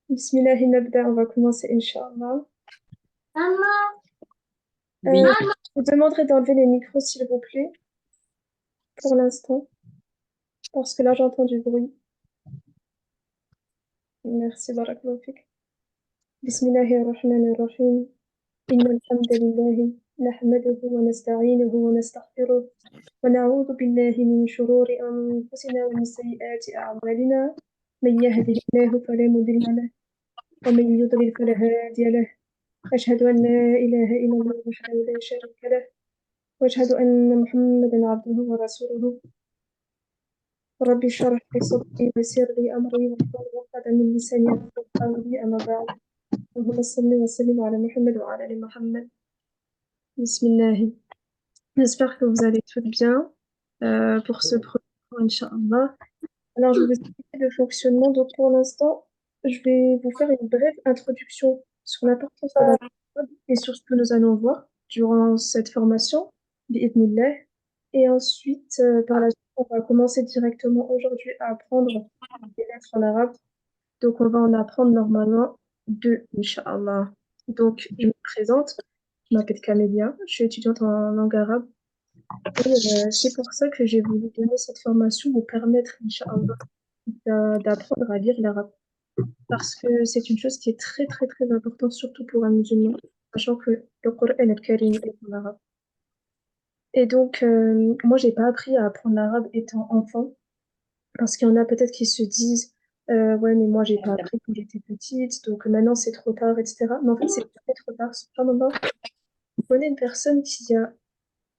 Bismillah, nabda, on va commencer, Inch'Allah. Oui, Je vous demanderai d'enlever les micros, s'il vous plaît, pour l'instant, parce que là, j'entends du bruit. Merci, barakallahu fik. Bismillahirrahmanirrahim. Inna alhamdulillahi, nahmaduhu wa nasta'inuhu wa nastaghfiruh. ونعوذ بالله من شرور أنفسنا ومن سيئات أعمالنا من يهده الله فلا مضل له ومن يضلل فلا هادي له أشهد أن لا إله إلا الله وحده لا شريك له وأشهد أن محمدا عبده ورسوله ربي اشرح لي صدري ويسر لي أمري واحلل عقدة من لساني يفقهوا قولي أما بعد اللهم صل وسلم على محمد وعلى آل محمد بسم الله. J'espère que vous allez toutes bien pour ce premier cours, Inch'Allah. Alors, je vais vous expliquer le fonctionnement. Donc, pour l'instant, je vais vous faire une brève introduction sur l'importance de la langue et sur ce que nous allons voir durant cette formation, bi'idhnillah. Et ensuite, par la suite, on va commencer directement aujourd'hui à apprendre les lettres en arabe. Donc, on va en apprendre normalement deux, Inch'Allah. Donc, je me présente. Je m'appelle Camélia. Je suis étudiante en langue arabe. Et c'est pour ça que j'ai voulu donner cette formation, vous permettre, Inch'Allah, d'apprendre à lire l'arabe. Parce que c'est une chose qui est très, très, très importante, surtout pour un musulman, sachant que le Coran al-Karim est en arabe. Et donc, moi, j'ai pas appris à apprendre l'arabe étant enfant, parce qu'il y en a peut-être qui se disent, ouais, mais moi, j'ai pas appris quand j'étais petite, donc maintenant, c'est trop tard, etc. Mais en fait, c'est jamais trop tard. Subhanallah, je connais une personne qui a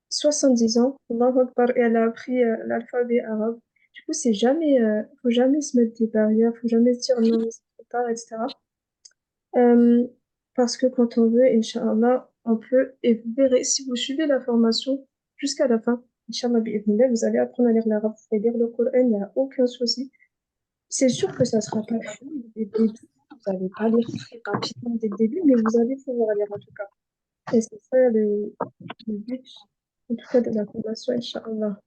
70 ans, Allahu Akbar, et elle a appris l'alphabet arabe. Du coup, faut jamais se mettre des barrières, faut jamais se dire non, c'est trop tard, etc. Euh, Parce que quand on veut, Inch'Allah, on peut, et vous verrez, si vous suivez la formation jusqu'à la fin, Inch'Allah, bi'idhnillah, vous allez apprendre à lire l'arabe, vous pouvez lire le Coran, il n'y a aucun souci. C'est sûr que ça sera pas fluide dès le début, vous n'allez pas lire très rapidement dès le début, mais vous allez pouvoir lire en tout cas. Et c'est ça le but, en tout cas, de la formation, Inch'Allah.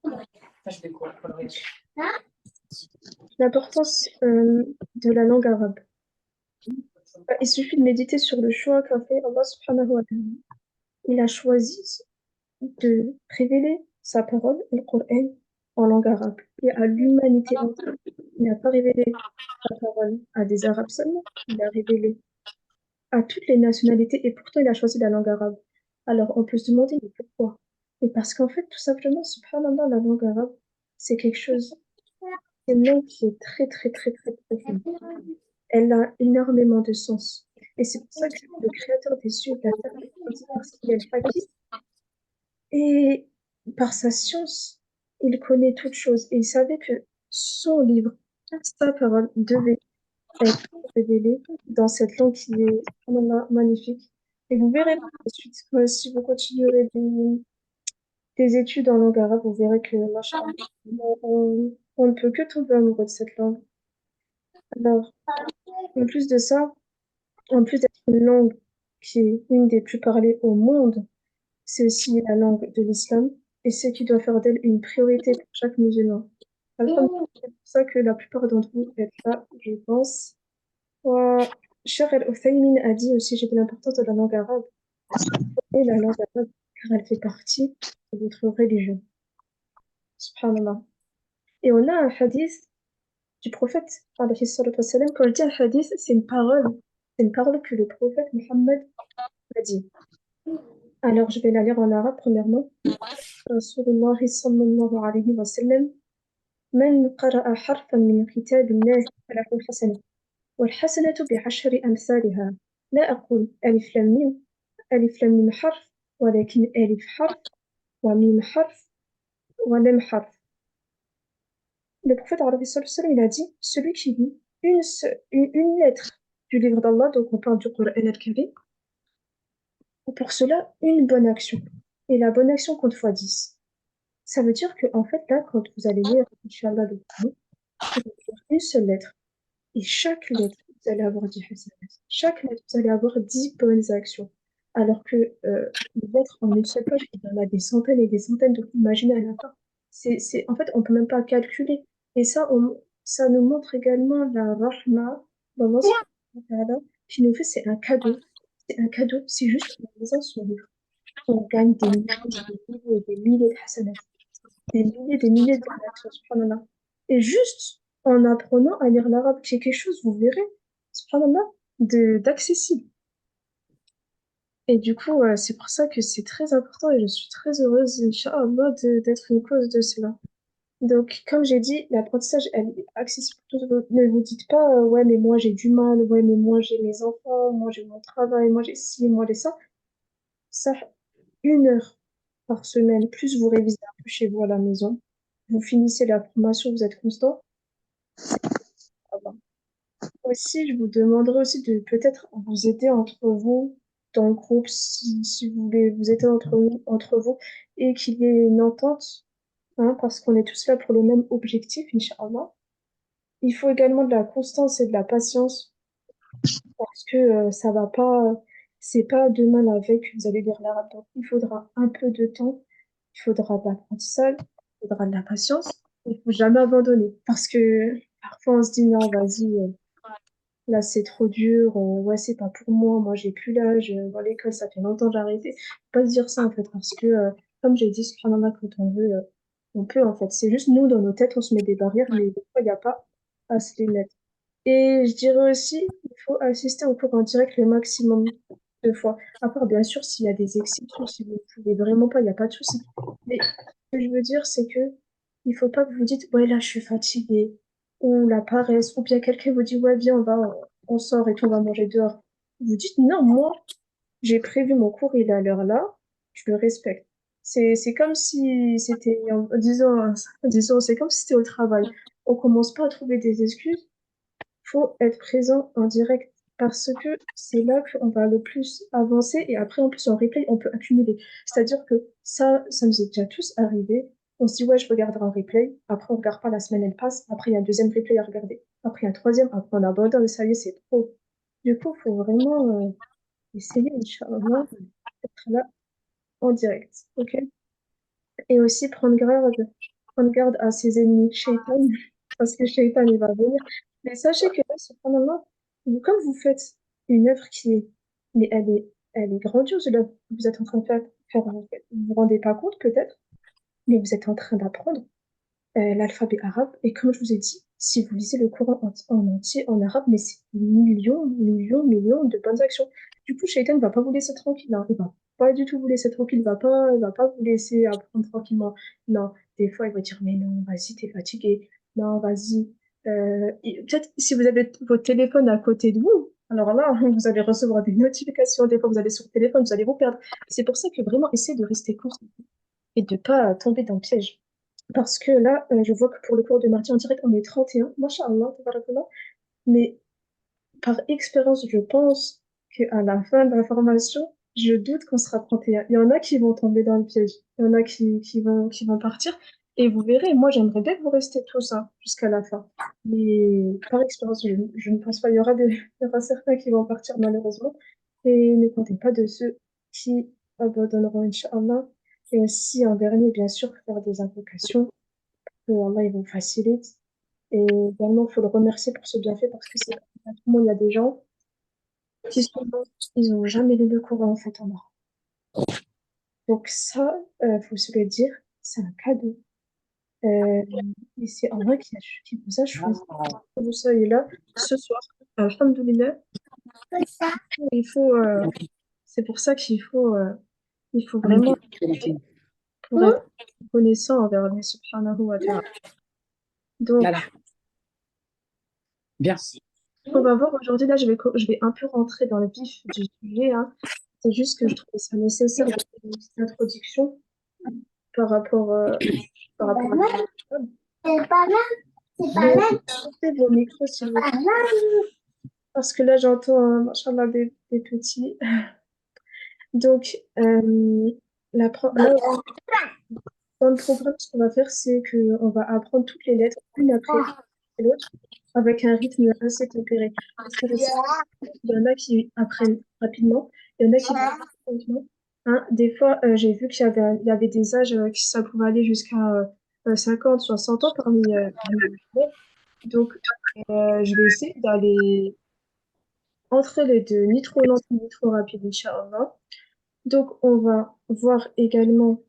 L'importance de la langue arabe. Il suffit de méditer sur le choix qu'a fait Allah subhanahu wa ta'ala. Il a choisi de révéler sa parole, le Coran, en langue arabe, et à l'humanité entière. Il n'a pas révélé sa parole à des Arabes seulement, il a révélé à toutes les nationalités, et pourtant il a choisi la langue arabe. Alors on peut se demander, mais pourquoi? Et parce qu'en fait, tout simplement, subhanallah, la langue arabe, c'est quelque chose, c'est une langue qui est très, très, très, très profonde. Elle a énormément de sens. Et c'est pour ça que le créateur des cieux et de la terre est choisi parce qu'il est le hakim. Et par sa science, il connaît toutes choses. Et il savait que son livre, sa parole, devait être révélé dans cette langue qui est vraiment magnifique. Et vous verrez par la suite, si vous continuerez des études en langue arabe, vous verrez que, machallah, on ne peut que tomber amoureux de cette langue. Alors, en plus de ça, en plus d'être une langue qui est une des plus parlées au monde, c'est aussi la langue de l'islam et ce qui doit faire d'elle une priorité pour chaque musulman. Alhamdulillah, c'est pour ça que la plupart d'entre vous êtes là, je pense. Cheikh El-Othaymin a dit aussi j'ai de l'importance de la langue arabe et la langue arabe car elle fait partie de notre religion. Subhanallah. Et on a un hadith du prophète, alayhi salatu wassalam. Quand je dis un hadith, c'est une parole que le prophète Mohammed a dit. Alors, je vais la lire en arabe premièrement. رسول الله صلى الله عليه وسلم من قرأ حرفا من كتاب الله فله حسنة والحسنة بعشر أمثالها لا أقول ألف لام ميم ألف لام ميم حرف ولكن ألف حرف وميم حرف ولام حرف. Le prophète alayhi salatu wassalam, il a dit celui qui lit une lettre du livre d'Allah, donc on parle du Coran al-Karim, pour cela une bonne action. Et la bonne action compte fois 10. Ça veut dire que, en fait, là, quand vous allez lire, Inch'Allah, le Coran, vous allez lire une seule lettre. Et chaque lettre, vous allez avoir 10 hasanat. Chaque lettre, vous allez avoir 10 bonnes actions. Alors que les lettres en une seule page, il y en a des centaines et des centaines. Donc, imaginez à la fin. En fait, on peut même pas calculer. Et ça, ça nous montre également la rahma d'Allah subhanahu wa ta'ala qui nous fait, c'est un cadeau. C'est un cadeau, c'est juste une maison sur livre. On gagne des milliers de hasanats, des milliers de hasanats, subhanallah. Et juste en apprenant à lire l'arabe, qui est quelque chose, vous verrez, subhanallah, d'accessible. Et du coup, c'est pour ça que c'est très important et je suis très heureuse, Inch'Allah, d'être une cause de cela. Donc, comme j'ai dit, l'apprentissage, elle est accessible pour tous. Ne vous dites pas, ouais, mais moi j'ai du mal, ouais, mais moi j'ai mes enfants, moi j'ai mon travail, moi j'ai ci, moi j'ai ça. Ça, 1 heure par semaine, plus vous révisez un peu chez vous à la maison, vous finissez la formation, vous êtes constant. Ça va. Aussi, je vous demanderai aussi de peut-être vous aider entre vous dans le groupe si vous voulez vous aider entre vous et qu'il y ait une entente, hein, parce qu'on est tous là pour le même objectif, Inch'Allah. Il faut également de la constance et de la patience parce que ça va pas, c'est pas demain la veille que vous allez lire l'arabe. Donc, il faudra un peu de temps, il faudra de l'apprentissage, il faudra de la patience. Il faut jamais abandonner parce que parfois on se dit non, vas-y, là c'est trop dur, ouais, c'est pas pour moi, moi j'ai plus l'âge, dans l'école ça fait longtemps que j'ai arrêté. Faut pas se dire ça en fait parce que, comme j'ai dit, subhanallah, quand on veut, on peut en fait. C'est juste nous, dans nos têtes, on se met des barrières, mais des fois il n'y a pas à se les mettre. Et je dirais aussi, il faut assister au cours en direct le maximum de fois. À part, bien sûr, s'il y a des exceptions, si vous ne pouvez vraiment pas, il n'y a pas de souci. Mais ce que je veux dire, c'est que il faut pas que vous dites, ouais, là, je suis fatiguée, ou la paresse, ou bien quelqu'un vous dit, ouais, viens, on sort et puis on va manger dehors. Vous dites, non, moi, j'ai prévu mon cours, il est à l'heure là, je le respecte. C'est comme si c'était, disons, c'est comme si c'était au travail. On commence pas à trouver des excuses, faut être présent en direct parce que c'est là qu'on va le plus avancer et après en plus en replay on peut accumuler. C'est-à-dire que ça nous est déjà tous arrivé. On se dit ouais je regarderai en replay, après on regarde pas, la semaine elle passe, après il y a un deuxième replay à regarder, après il y a un troisième, après on abandonne, ça y est c'est trop. Du coup faut vraiment essayer Inch'Allah d'être là en direct, ok? Et aussi prendre garde à ses ennemis, Shaitan, parce que Shaitan, il va venir. Mais sachez que là, subhanallah, comme vous faites une œuvre mais elle est grandiose, là, que vous êtes en train de vous vous rendez pas compte peut-être, mais vous êtes en train d'apprendre l'alphabet arabe. Et comme je vous ai dit, si vous lisez le Coran en entier en arabe, mais c'est millions, millions, millions de bonnes actions. Du coup, Shaitan ne va pas vous laisser tranquille, hein. Il va pas du tout vous laisser tranquille. Il va pas vous laisser apprendre tranquillement. Non, des fois, il va dire, mais non, vas-y, t'es fatigué. Non, vas-y. Peut-être si vous avez votre téléphone à côté de vous, alors là, vous allez recevoir des notifications. Des fois, vous allez sur le téléphone, vous allez vous perdre. C'est pour ça que vraiment, essayez de rester concentré et de pas tomber dans le piège. Parce que là, je vois que pour le cours de mardi en direct, on est 31. Masha'Allah, tabarakallah. Mais par expérience, je pense qu'à la fin de la formation, je doute qu'on sera 31. Il y en a qui vont tomber dans le piège. Il y en a qui vont partir. Et vous verrez, moi, j'aimerais bien que vous restiez tous hein, jusqu'à la fin. Mais par expérience, je ne pense pas. Il y aura certains qui vont partir malheureusement. Et ne comptez pas de ceux qui abandonneront, Inch'Allah. Et aussi, en dernier, bien sûr, faire des invocations que Allah il vous facilite. Et également, il faut le remercier pour ce bienfait parce que c'est pas tout le monde. Il y a des gens qui sont bons, ils n'ont jamais lu le Coran en fait en arabe. Donc ça, faut se le dire, c'est un cadeau. Euh, et c'est Allah qui vous a choisi. Que vous soyez là ce soir. Alhamdoulilah. Il faut, c'est pour ça il faut vraiment pour être reconnaissant envers Allah subhanahu wa ta'ala. Voilà, Donc, bien. on va voir aujourd'hui, là, je vais un peu rentrer dans le vif du sujet, hein. C'est juste que je trouvais ça nécessaire de faire une petite introduction par rapport, euh, par rapport à l'école. Donc, montez vos micros, s'il vous plaît, parce que là, j'entends, machallah, des petits. Donc, là, dans le programme, ce qu'on va faire, c'est qu'on va apprendre toutes les lettres, une après l'autre, avec un rythme assez tempéré. Parce que je sais qu'il y en a qui apprennent rapidement, il y en a qui vont lentement. Hein, des fois, j'ai vu il y avait des âges qui ça pouvait aller jusqu'à 50, 60 ans parmi les élèves. Donc, je vais essayer d'aller entre les deux, ni trop lent ni trop rapide, Inch'Allah. Donc, on va voir également,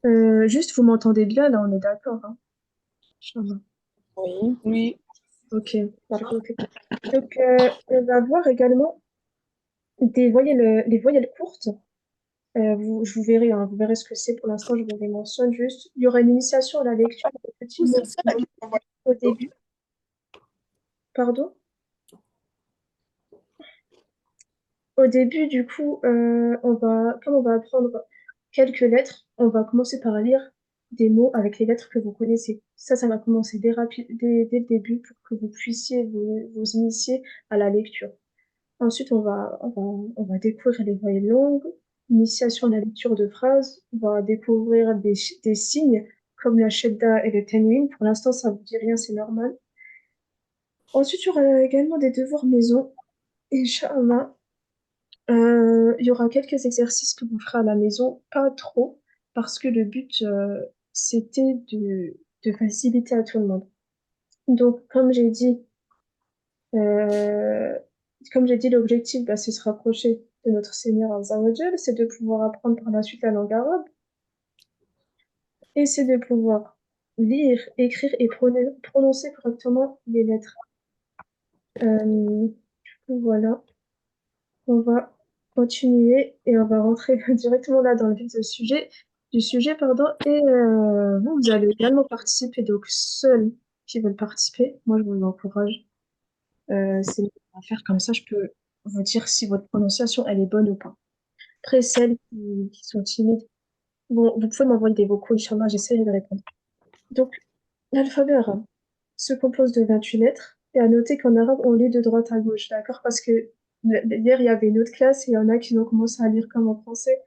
juste vous m'entendez bien, là, on est d'accord, hein, Inch'Allah. Oui. Oui. Ok, parfait. Donc, on va voir également des voyelles, les voyelles courtes. Je vous verrai, hein, vous verrez ce que c'est. Pour l'instant, je vous les mentionne juste. Il y aura une initiation à la lecture des petits mots au début. Pardon? Au début, du coup, comme on va apprendre quelques lettres, on va commencer par lire des mots avec les lettres que vous connaissez. Ça va commencer dès le début pour que vous puissiez vous initier à la lecture. Ensuite, on va découvrir les voyelles longues, initiation à la lecture de phrases, on va découvrir des signes comme la shedda et le tanwin. Pour l'instant, ça vous dit rien, c'est normal. Ensuite, il y aura également des devoirs maison. Inch'Allah, il y aura quelques exercices que vous ferez à la maison, pas trop, parce que le but, c'était de faciliter à tout le monde. Donc, euh, comme j'ai dit, l'objectif, bah, c'est se rapprocher de notre Seigneur Azza wa Jal, c'est de pouvoir apprendre par la suite la langue arabe, et c'est de pouvoir lire, écrire et prononcer correctement les lettres. Du coup, voilà, on va continuer et on va rentrer directement là dans le vif du sujet, pardon, et vous allez également participer, donc ceux qui veulent participer, moi je vous encourage, c'est à faire comme ça, je peux vous dire si votre prononciation elle est bonne ou pas. Après, celles qui sont timides, bon, vous pouvez m'envoyer des vocaux, Inch'Allah, j'essaierai de répondre. Donc, l'alphabet arabe se compose de 28 lettres, et à noter qu'en arabe, on lit de droite à gauche, d'accord? Parce que hier, il y avait une autre classe, et il y en a qui ont commencé à lire comme en français,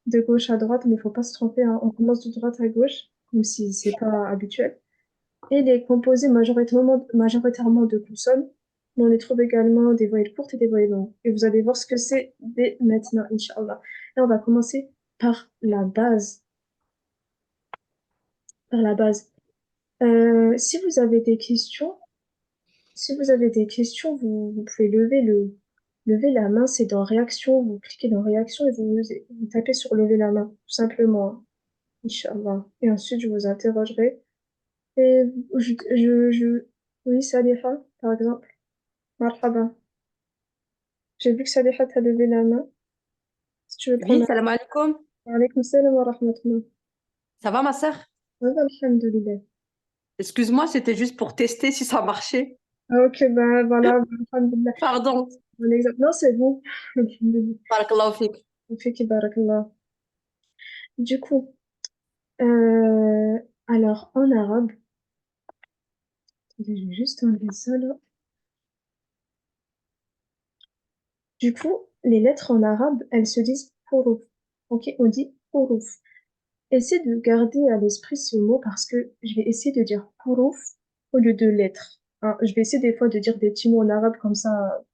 de gauche à droite, mais il faut pas se tromper, hein. On commence de droite à gauche, même si c'est pas habituel. Et il est composé majoritairement de consonnes, mais on y trouve également des voyelles courtes et des voyelles longues. Et vous allez voir ce que c'est dès maintenant, Inch'Allah. Et on va commencer par la base. Par la base. Si vous avez des questions, si vous avez des questions, vous pouvez lever la main, c'est dans réaction, vous cliquez dans réaction et vous tapez sur lever la main, tout simplement, hein, Inch'Allah. Et ensuite, je vous interrogerai. Et oui, Saliha, par exemple. Marhaba. J'ai vu que Saliha t'a levé la main. Si tu veux prendre Oui, la salam alaikum. Alaykoum salam wa rahmatullah. Ça va, ma sœur? Ouais, alhamdoulilah. Excuse-moi, c'était juste pour tester si ça marchait. Ah, ok, ben voilà, alhamdoulilah. Pardon. Bon exemple. Non, c'est bon. Alhamdoulilah. Barakallahu fik. Fiki barakallah. Du coup, euh, alors en arabe, attendez, je vais juste enlever ça là. Du coup, les lettres en arabe, elles se disent huruf. Ok, on dit huruf. Essayez de garder à l'esprit ce mot parce que je vais essayer de dire huruf au lieu de lettres. Hein, je vais essayer des fois de dire des petits mots en arabe comme ça,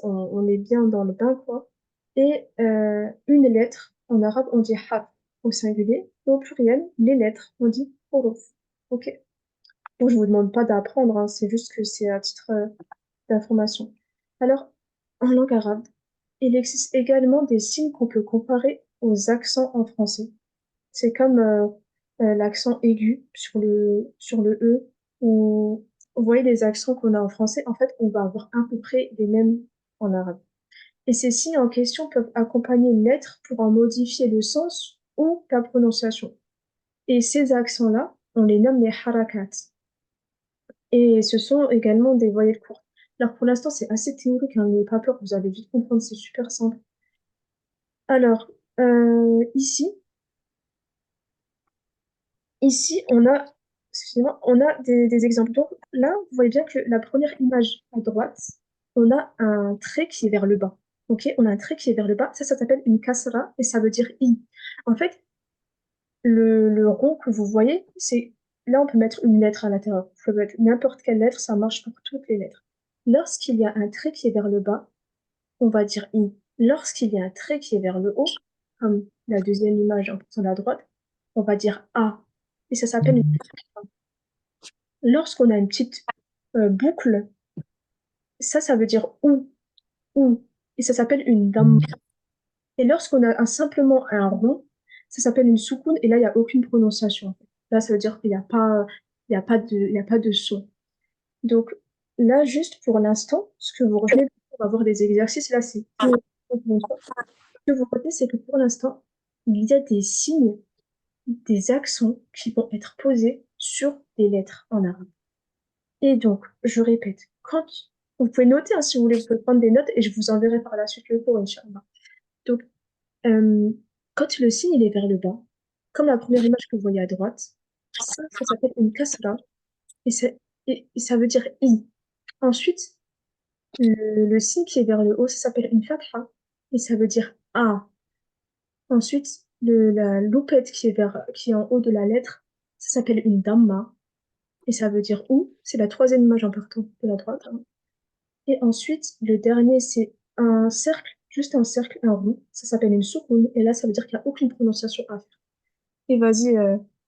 on est bien dans le bain, quoi. Et une lettre, en arabe, on dit harf au singulier, et au pluriel, les lettres, on dit huruf. Ok? Bon, je vous demande pas d'apprendre, hein, c'est juste que c'est à titre d'information. Alors, en langue arabe, il existe également des signes qu'on peut comparer aux accents en français. C'est comme l'accent aigu sur le E, ou vous voyez les accents qu'on a en français, en fait, on va avoir à peu près les mêmes en arabe. Et ces signes en question peuvent accompagner une lettre pour en modifier le sens ou la prononciation. Et ces accents-là, on les nomme les harakat. Et ce sont également des voyelles courtes. Alors pour l'instant, c'est assez théorique, hein, n'ayez pas peur, vous allez vite comprendre, c'est super simple. Alors, ici, ici, excusez-moi, on a des exemples. Donc là, vous voyez bien que la première image à droite, on a un trait qui est vers le bas. Ok, on a un trait qui est vers le bas. Ça s'appelle une kasra et ça veut dire i. En fait, le rond que vous voyez, c'est là, on peut mettre une lettre à l'intérieur. On peut mettre n'importe quelle lettre, ça marche pour toutes les lettres. Lorsqu'il y a un trait qui est vers le bas, on va dire i. Lorsqu'il y a un trait qui est vers le haut, comme la deuxième image en passant à la droite, on va dire a. Et ça s'appelle une kasra. Lorsqu'on a une petite boucle, ça veut dire ou. Et ça s'appelle une dhamma. Et lorsqu'on a simplement un rond, ça s'appelle une soukoun, et là, il n'y a aucune prononciation, en fait. Là, ça veut dire qu'il n'y a pas, il y a pas de son. Donc, là, juste pour l'instant, ce que vous retenez, on va voir des exercices, là, c'est ce que vous retenez, c'est que pour l'instant, il y a des signes, des accents qui vont être posés sur des lettres en arabe. Et donc, je répète, quand vous pouvez noter, hein, si vous voulez, vous pouvez prendre des notes et je vous enverrai par la suite le cours, Inch'Allah. Donc, euh, quand le signe il est vers le bas, comme la première image que vous voyez à droite, ça s'appelle une kasra et ça veut dire i. Ensuite, le signe qui est vers le haut, ça s'appelle une fatha et ça veut dire a. Ensuite, la loupette qui est en haut de la lettre, ça s'appelle une damma et ça veut dire ou. C'est la troisième image importante de la droite, hein. Et ensuite, le dernier, c'est un cercle, juste un cercle, un rond. Ça s'appelle une soukoun. Et là, ça veut dire qu'il n'y a aucune prononciation à faire. Et vas-y,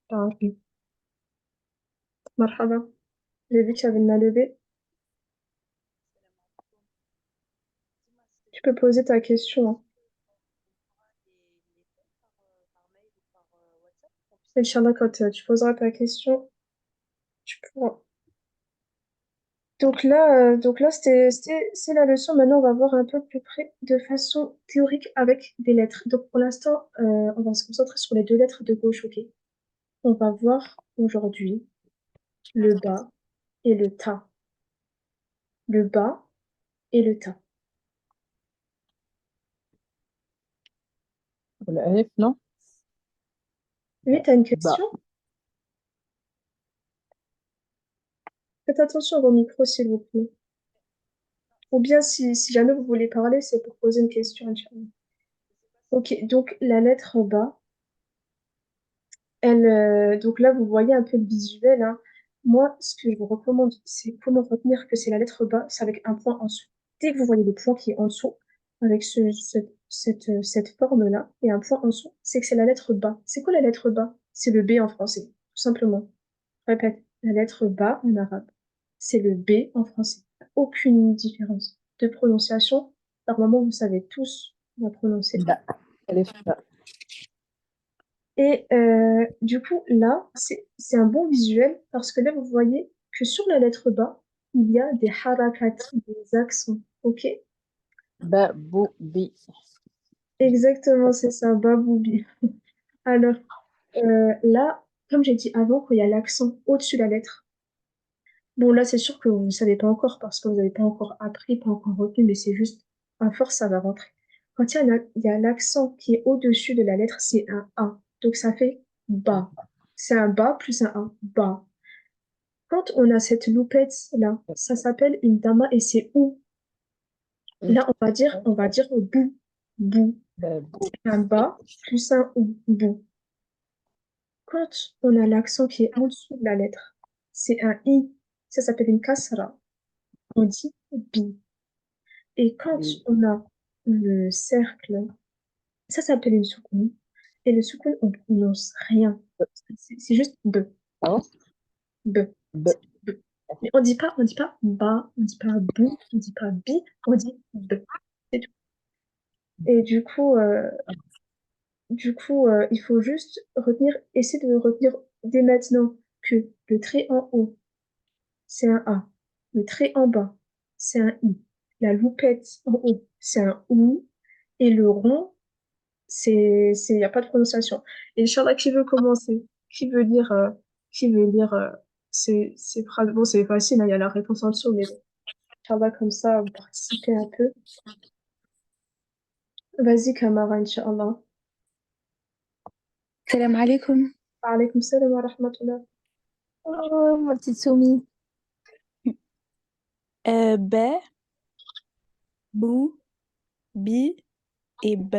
parle. Marhaba. J'ai vu que tu avais une main levée. Tu peux poser ta question, hein. Inch'Allah, quand tu poseras ta question, tu pourras. Donc là, c'est la leçon. Maintenant, on va voir un peu plus près de façon théorique avec des lettres. Donc pour l'instant, on va se concentrer sur les deux lettres de gauche, ok? On va voir aujourd'hui le bas et le ta. Le bas et le ta. والألف non. Oui, t'as une Bah, question? Faites attention à vos micros, s'il vous plaît. Ou bien, si jamais vous voulez parler, c'est pour poser une question, Inch'Allah. Ok, donc la lettre bas, donc là, vous voyez un peu le visuel, hein. Moi, ce que je vous recommande, c'est comment retenir que c'est la lettre bas, c'est avec un point en dessous. Dès que vous voyez le point qui est en dessous, avec cette forme-là, et un point en dessous, c'est que c'est la lettre bas. C'est quoi la lettre bas? C'est le B en français, tout simplement. Je répète, la lettre bas en arabe, c'est le B en français. Aucune différence de prononciation. Normalement, vous savez tous la prononcer. bah, ألف bah. Et du coup, là, c'est un bon visuel parce que là, vous voyez que sur la lettre bas, il y a des harakat, des accents. OK? Bah, bou, bi. Exactement, c'est ça, baboubi. Alors, là, comme j'ai dit avant, quand il y a l'accent au-dessus de la lettre, bon, là, c'est sûr que vous ne savez pas encore parce que vous n'avez pas encore appris, pas encore retenu, mais c'est juste, à force, ça va rentrer. Quand il y a l'accent qui est au-dessus de la lettre, c'est un A. Donc, ça fait bas. C'est un bas plus un A. Bas. Quand on a cette loupette-là, ça s'appelle une dama et c'est ou. Là, on va dire bou. Bou. Bah, bou. Un bas plus un ou. Bou. Quand on a l'accent qui est en dessous de la lettre, c'est un i. Ça s'appelle une kasra. On dit bi. Et quand Bi. on a le cercle, ça s'appelle une soukoun. Et le soukoun, on prononce rien. C'est juste b. Ah, B. B. C'est b. Mais on dit pas ba, on dit pas bou, on dit pas bi, on dit b. C'est tout. Et il faut juste retenir, essayer de retenir dès maintenant que le trait en haut, c'est un A. Le trait en bas, c'est un I. La loupette en haut, c'est un OU. Et le rond, il n'y a pas de prononciation. Et Inch'Allah, qui veut commencer? Qui veut lire ces phrases? Bon, c'est facile, hein, il y a la réponse en dessous, mais bon. Inch'Allah, comme ça, vous participez un peu. Vas-y, Kamara, Inch'Allah. Salam alaikum. Alaykoum salam wa rahmatullah. Oh, ma petite Soumi. Ba, bou, bi et b.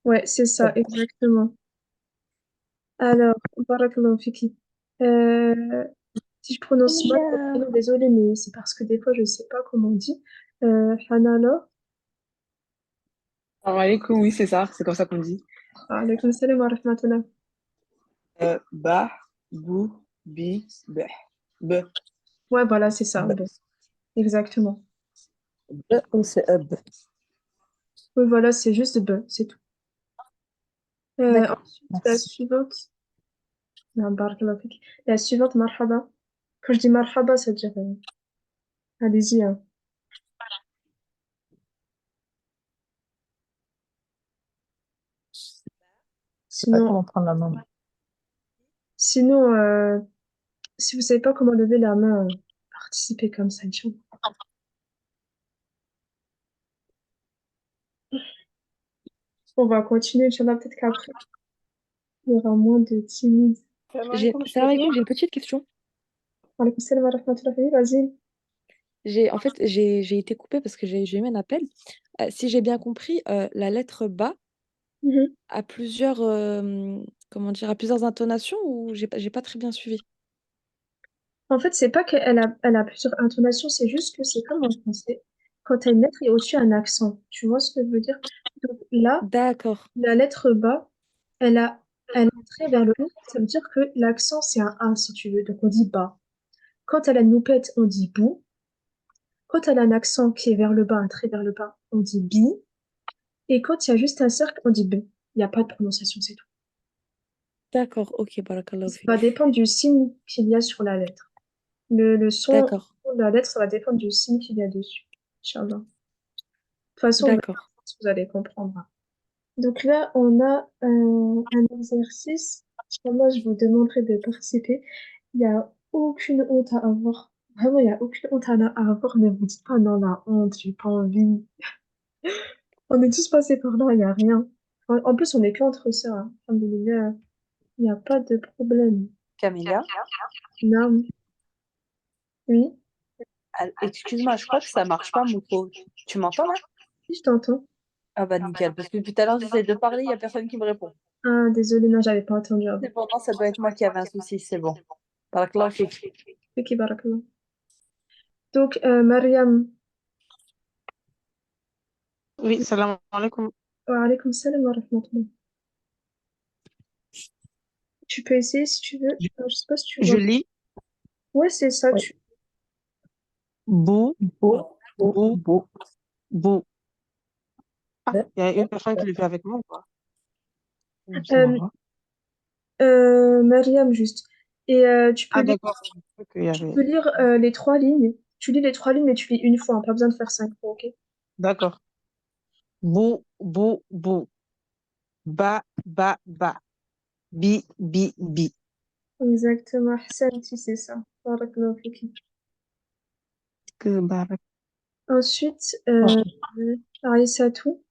Ouais, c'est ça, exactement. Alors, barakallahu fiki. Euh, si je prononce mal votre Yeah. prénom, désolé, mais c'est parce que des fois, je sais pas comment on dit. Hanala, Salam alaikum, oui, c'est ça, c'est comme ça qu'on dit. alaykoum salam wa rahmatullah. Bah, bou, bi, beh. B. Ouais, voilà, c'est ça. B. Exactement. B ou c'est B? Oui, voilà, c'est juste B, c'est tout. D'accord, Ensuite, la merci. suivante. Non, barakallahu fik. La suivante, marhaba. Quand je dis marhaba, ça veut dire allez-y, hein. Je sais pas Sinon, comment prendre la main. sinon si vous savez pas comment lever la main, participez comme ça, Inch'Allah. On va continuer, Inch'Allah, peut-être qu'après, il y aura moins de timides. Salam alaikum, j'ai une petite question. Alaykoum salam wa rahmatullahi, vas-y. J'ai été coupée parce que j'ai eu un appel. Si j'ai bien compris, la lettre ba Mhm. a plusieurs, comment dire, a plusieurs intonations ou j'ai pas très bien suivi. En fait, c'est pas qu'elle a plusieurs intonations, c'est juste que c'est comme en français. Quand t'as une lettre, il y a au-dessus un accent. Tu vois ce que je veux dire? Donc là, D'accord, la lettre bas, elle est très vers le haut. Ça veut dire que l'accent, c'est un A, si tu veux. Donc on dit bas. Quand elle a une moupette, on dit bou. Quand elle a un accent qui est vers le bas, un trait vers le bas, on dit bi. Et quand il y a juste un cercle, on dit b. Il n'y a pas de prononciation, c'est tout. d'accord, ok, barakallahu Ça va fik. dépendre du signe qu'il y a sur la lettre. Le son D'accord, de la lettre, ça va dépendre du signe qu'il y a dessus. Inch'Allah. De toute façon, d'accord. vous allez comprendre. Donc là, on a un exercice. Inch'Allah, je vous demanderai de participer. Il n'y a aucune honte à avoir. Vraiment, il n'y a aucune honte à avoir. Ne vous dites pas non, la honte, j'ai pas envie. On est tous passés par là, il n'y a rien. En plus, on est qu'entre sœurs, hein. Alhamdoulilah, il n'y a pas de problème. Camélia, Non, oui, excuse-moi, je crois que ça marche pas, mon micro. Tu m'entends là? si je t'entends. Ah bah nickel, parce que depuis tout à l'heure, j'essaie de parler, il n'y a personne qui me répond. Ah, désolée, non, j'avais pas entendu avant. C'est bon, non, ça doit être moi qui avais un souci, c'est bon. Barakallahu fik. Ok, barakallah. Donc, Mariam, Oui, salam alaikum. wa alaykoum salam wa rahmatullah. Tu peux essayer si tu veux. Je, Je sais pas si tu je vois. lis Ouais, c'est ça. Oui. bou, Beau, beau, bou, beau. bou. Ah, B, il y a une personne qui le fait avec moi ou pas? il me Euh, semble, hein. Mariam, juste. Et Ah, d'accord. Je crois qu'il y tu avait. peux lire les trois lignes. Tu lis les trois lignes, mais tu lis une fois, hein, pas besoin de faire 5 fois, ok? D'accord. Bou, bou, bou. Ba, ba, ba. Bi, bi, bi. Exactement. Hassan, si c'est ça. Barakallahu fiki. Que barak. Ensuite, Oh, Aïssatou.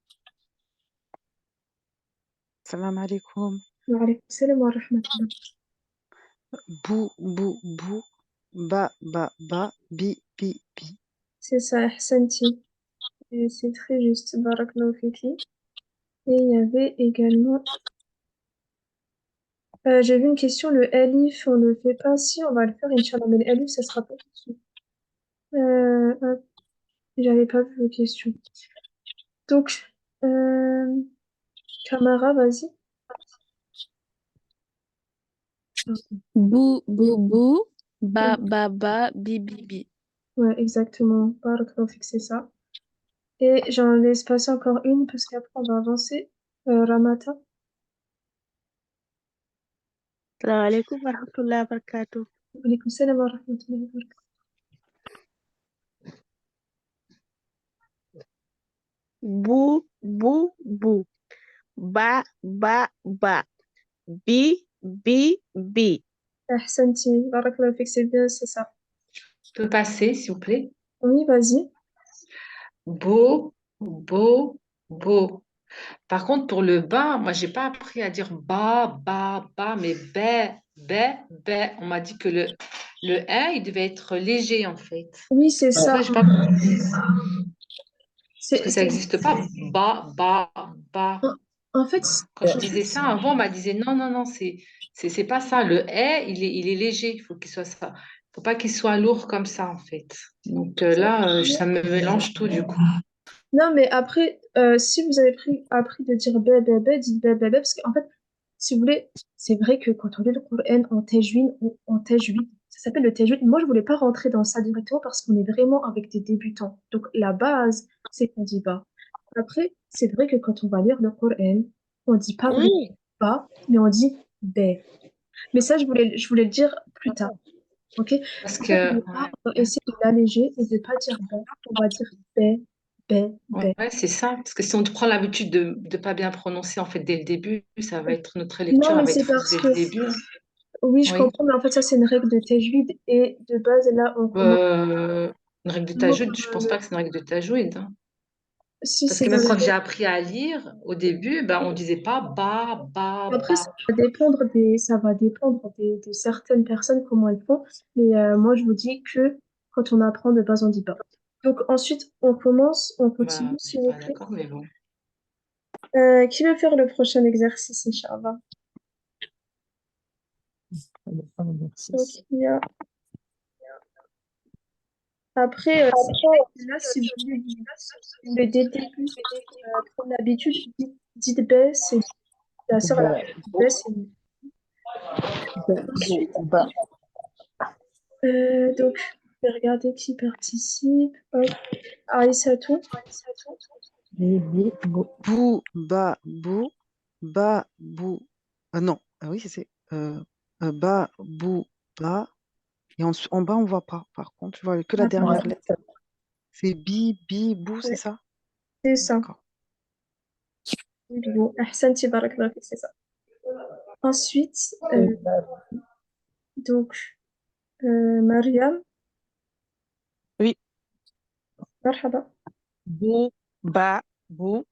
Salam alaikum. Wa alaykoum salam wa rahmatullah. Bou, bou, bou. Ba, ba, ba. Bi, bi, bi. C'est ça, Ahsanti. Et c'est très juste. Barakallahu fiki. Et il y avait également. J'ai vu une question, le Elif, on ne le fait pas. Si, on va le faire, Inch'Allah. Mais le Elif, ça sera pas tout de suite. Hop, j'avais pas vu vos questions. Donc, euh, Camara, vas-y. Bou, bou, bou, ba, Mhm. ba, ba, bi, bi, bi. Ouais, exactement. Barakallahu fik, c'est ça. Et j'en laisse passer encore une parce qu'après, on va avancer. Ramata. السلام عليكم ورحمة الله وبركاته. Wa alaykoum salam wa rahmatullahi wa barakatuh. بو بو بو با با با بي بي بي. Ahsanti. Barakallahu fik, c'est bien, c'est ça. Je peux passer, s'il vous plaît? Oui, vas-y. Beau, beau, beau. Par contre, pour le bas, moi, j'ai pas appris à dire bas, mais bé. On m'a dit que le un, il devait être léger, en fait. Oui, c'est C'est pour ça ça. que j'ai pas compris. Parce C'est, que ça c'est- n'existe pas. Bas. En, en fait, Quand je disais ça avant, on m'a disait non, c'est pas ça. Le il est léger. Il faut qu'il soit ça. Faut pas qu'il soit lourd comme ça, en fait. Donc là, ça me mélange tout, du coup. non, mais après, si vous avez appris de dire bé, dites bé, parce qu'en fait, si vous voulez, c'est vrai que quand on lit le Coran en tajwid, Ça s'appelle le tajwid. Moi, je voulais pas rentrer dans ça directement parce qu'on est vraiment avec des débutants. Donc, la base, c'est qu'on dit ba. Après, c'est vrai que quand on va lire le Coran, on dit pas vraiment ba, mais on dit bé. Mais ça, je voulais le dire plus tard. Ok? Parce En fait, que, on va essayer de l'alléger et de pas dire ba. On va dire bé, bé, bé. ouais, c'est ça. Parce que si on prend l'habitude de ne pas bien prononcer en fait dès le début, ça va être notre Non, lecture, elle mais va être c'est fausse parce dès que, le début. oui, je Oui. comprends, mais en fait, ça, c'est une règle de tajwid et de base, là, on commence. Euh, une règle de tajwid, je pense pas que c'est une règle de tajwid, hein. Si, Parce c'est que dans même les. quand j'ai appris à lire, au début, ben, on disait pas ba, ba, Après, ba. ça va dépendre de certaines personnes, comment elles font. Mais moi, je vous dis que quand on apprend de base, on dit pas. Donc, ensuite, on Bah, continue, je s'il suis vous pas plaît. d'accord, mais bon. Qui veut faire le prochain exercice, Inch'Allah? Donc, il y a. Après, là, si vous voulez dès le début prendre l'habitude, dites B, c'est la sœur, la B, c'est nous. Ensuite, donc, je vais regarder qui participe. Hop. Aïssatou. Bou, ba, bou, ba, bou. Ah non, ah oui, ba, bou, ba. Et en bas, on voit pas. Par contre, tu vois que la dernière lettre. C'est bi, bi, bou, c'est Ouais, ça? c'est ça. D'accord. Bon, Ahsanti, barakallahu fik, c'est ça. Ensuite, donc, Mariam. Oui. Marhaba. Bou, ba, bou,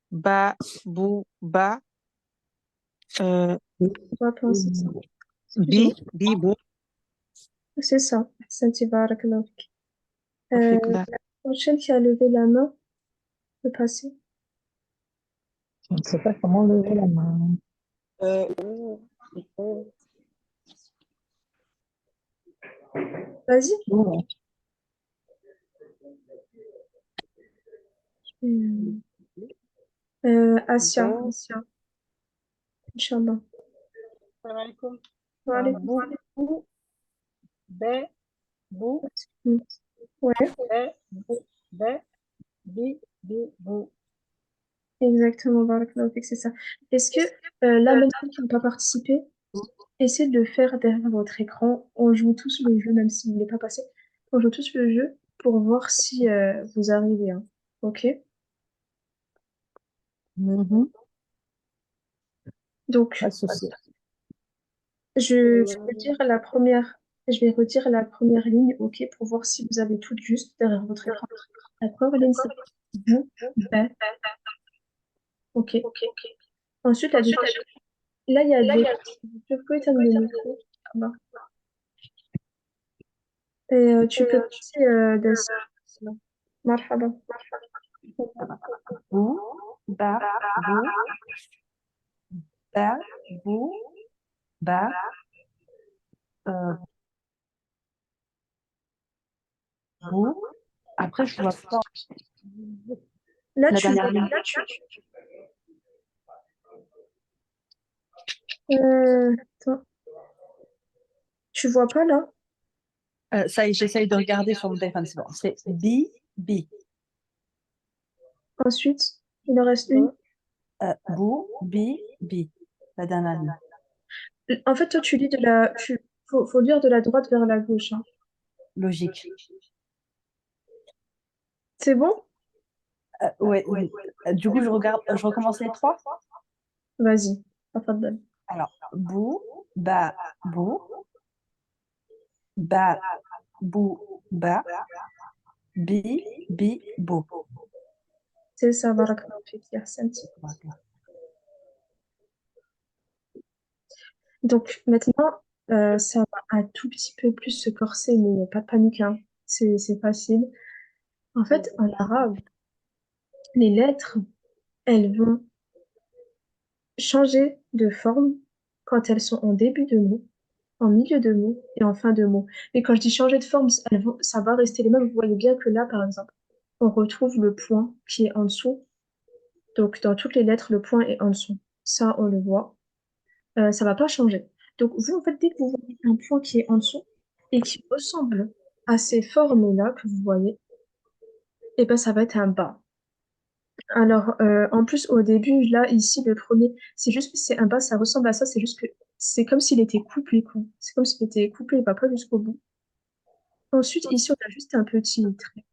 ba, bou, ba. On va penser ça. Bi, Excusez-moi. bi, bou. C'est ça. Ahsanti, barakallahu fik. Fikda. La prochaine qui a levé la main peut passer. Je ne sais pas comment lever la main. Vas-y. Bon, Asia. Inch'Allah. Salam alaikum. Wa alaykoum Bou, bou, be, bou, salam. Ouais, be, bou, be, bi, bi, bou. exactement, barakallahu fik, c'est ça. Est-ce que là, même ceux qui n'ont pas participé, essayez de le faire derrière votre écran. On joue tous le jeu, même si vous ne voulez pas passer. On joue tous le jeu pour voir si vous arrivez, hein. Ok? Donc, pas de souci. je vais redire la première ligne, ok, pour voir si vous avez tout juste derrière votre écran. La première ligne, c'est vous, ben, ok. Ensuite, la deuxième, là, il y a des. Je peux éteindre le micro. Ça va. Et tu peux passer des. Marhaba. Bou, ba, bou, ba, bou, ba, euh, bou. Après, je vois pas Là, la tu dernière ligne. attends. Tu vois pas là? Ça y est, j'essaye de regarder sur mon téléphone, c'est bon. C'est bi, bi. Ensuite, il en reste une. Bou, bi, bi. La dernière ligne. En fait, toi, tu lis de la. Faut lire de la droite vers la gauche, hein. Logique. C'est bon? Ouais, oui. Du coup, je recommence les trois. Vas-y. Tafadhal. Alors, bou, ba, bou, ba, bou, ba, bi, bi, bou. C'est ça, barakallahu fik, ya ahsanti. Donc, maintenant, ça va un tout petit peu plus se corser, mais pas de panique, hein. C'est facile. En fait, en arabe, les lettres, elles vont changer de forme quand elles sont en début de mot, en milieu de mot et en fin de mot. Mais quand je dis changer de forme, ça va rester les mêmes. Vous voyez bien que là, par exemple, on retrouve le point qui est en dessous. Donc, dans toutes les lettres, le point est en dessous. Ça, on le voit. Ça va pas changer. Donc, vous, en fait, dès que vous voyez un point qui est en dessous, et qui ressemble à ces formes-là que vous voyez, et ben ça va être un ba. Alors, en plus, au début, là, ici, le premier, c'est juste que c'est un bas, ça ressemble à ça, c'est juste que c'est comme s'il était couplé, quoi. C'est comme s'il était couplé, il va pas jusqu'au bout. Ensuite, ici, on a juste un petit trait,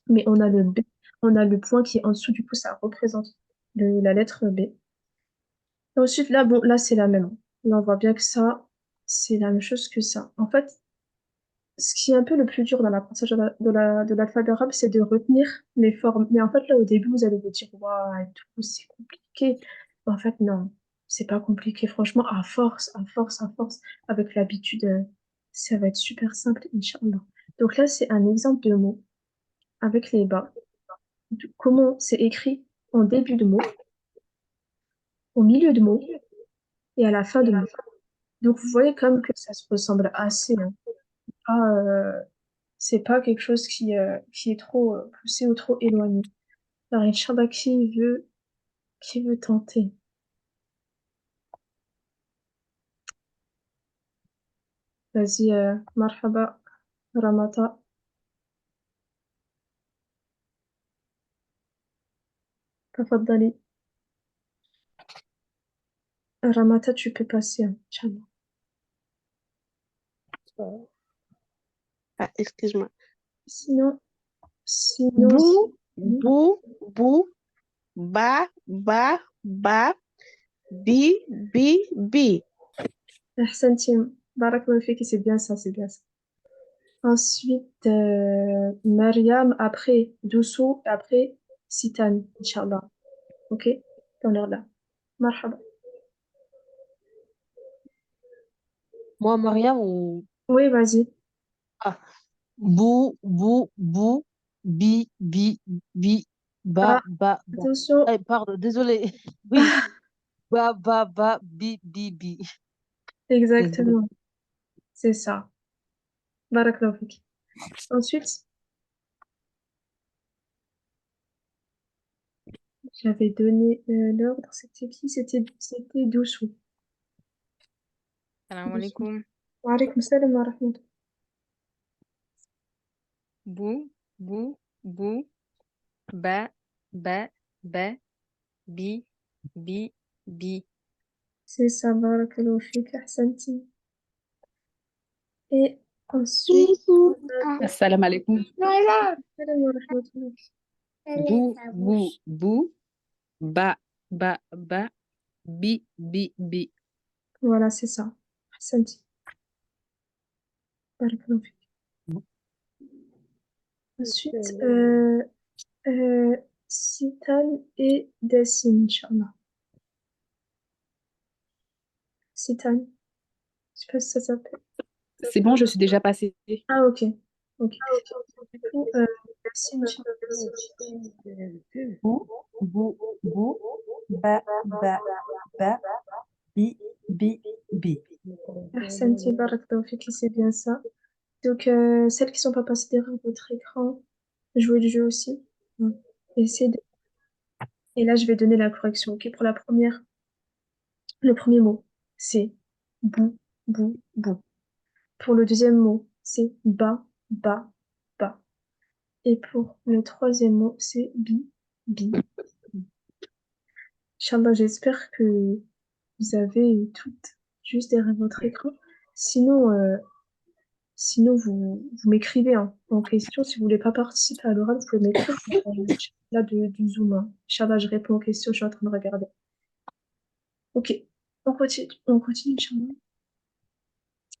mais on a le B, on a le point qui est en dessous, du coup, ça représente la lettre B. Et ensuite, là, bon, là, c'est la même. Là, on voit bien que ça, c'est la même chose que ça. En fait, ce qui est un peu le plus dur dans l'apprentissage de l'alphabet arabe, c'est de retenir les formes. Mais en fait, là, au début, vous allez vous dire, waouh, et tout, c'est compliqué. En fait, non, c'est pas compliqué. Franchement, à force, à force, à force, avec l'habitude, ça va être super simple, Inch'Allah. Donc là, c'est un exemple de mot avec les bas. Comment c'est écrit en début de mot, au milieu de mot et à la fin de mot. Donc, vous voyez comme que ça se ressemble assez, hein. Pas, c'est pas quelque chose qui est trop poussé ou trop éloigné. Alors, Inch'Allah, qui veut tenter? Vas-y, marhaba, Ramata. Tafaddali. Ramata, tu peux passer, hein, Inch'Allah. Ah, excuse-moi. Sinon, Bou, bou, bou, ba, ba, ba, bi, bi, bi. Ahsantim. Barakallahu fiki, c'est bien ça, c'est bien ça. Ensuite, Mariam, après Doussou, après Sitan, Inch'Allah. Ok? Dans l'ordre là. Marhaba. Moi, Mariam, ou Oui, vas-y. ah, bou, bou, bou, bi, bi, bi, Ah, ba, ba, ba. attention. Eh, pardon, désolé. Oui, ba, ba, ba, bi, bi, bi. Désolé. Exactement. C'est ça. Barakallahu fik. Ensuite, j'avais donné l'ordre. C'était qui? C'était Doussou. Salam Doussou. alaikum. Wa alaykoum salam wa rahmatullah. Bou, bou, bou, ba, ba, ba, bi, bi, bi. C'est ça, barakallahu fik. Ahsanti. Et ensuite, on a Assalamu alaikum. salam wa rahmatullah. Bou, bou, bou, ba, ba, ba, bi, bi, bi. Voilà, c'est ça. Ahsanti. Barakallahu fik. Ensuite, Sitan et Dessin, Inch'Allah. Sitan, je sais pas si ça s'appelle. C'est bon, je suis déjà passée. Ah, ok. Ok. Du coup, Dessin, Bou, bou, bou, ba, ba, ba, bi, bi, bi. Ahsanti, barakallahu fik, c'est bien ça. Donc, celles qui sont pas passées derrière votre écran, jouez le jeu aussi. Mm. Essayez de... Et là, je vais donner la correction. Ok, pour la première, le premier mot, c'est bou, bou, bou. Pour le deuxième mot, c'est ba, ba, ba. Et pour le troisième mot, c'est bi, bi. Inch'Allah, j'espère que vous avez toutes juste derrière votre écran. Sinon, sinon vous m'écrivez hein, en question. Si vous voulez pas participer à l'oral, vous pouvez m'écrire là du Zoom. Hein. Inch'Allah, je réponds aux questions, je suis en train de regarder. Ok, on continue, Inch'Allah.